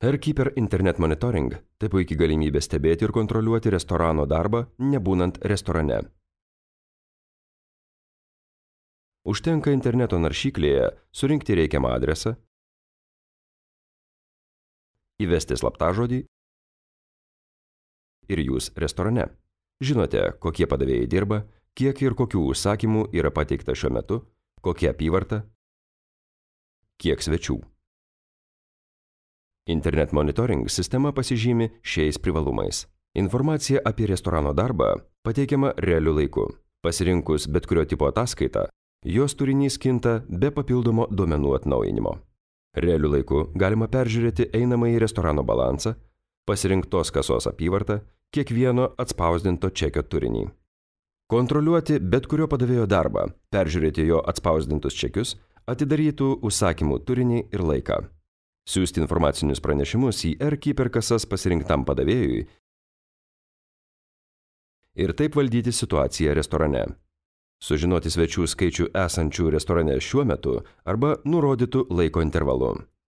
AirKeeper Internet Monitoring – tai puikiai galimybė stebėti ir kontroliuoti restorano darbą, nebūnant restorane. Užtenka interneto naršyklėje surinkti reikiamą adresą, įvesti slaptažodį ir jūs restorane. Žinote, kokie padavėjai dirba, kiek ir kokių užsakymų yra pateikta šiuo metu, kokia apyvarta, kiek svečių. Internet Monitoring sistema pasižymi šiais privalumais. Informacija apie restorano darbą pateikiama realiu laiku. Pasirinkus bet kurio tipo ataskaitą, jos turinys kinta be papildomo duomenų atnaujinimo. Realiu laiku galima peržiūrėti einamąjį restorano balansą, pasirinktos kasos apyvartą, kiekvieno atspausdinto čekio turinį. Kontroliuoti bet kurio padavėjo darbą, peržiūrėti jo atspausdintus čekius, atidarytų užsakymų turinį ir laiką. Siųsti informacinius pranešimus į AirKeeper kasas pasirinktam padavėjui ir taip valdyti situaciją restorane. Sužinoti svečių skaičių esančių restorane šiuo metu arba nurodytų laiko intervalu.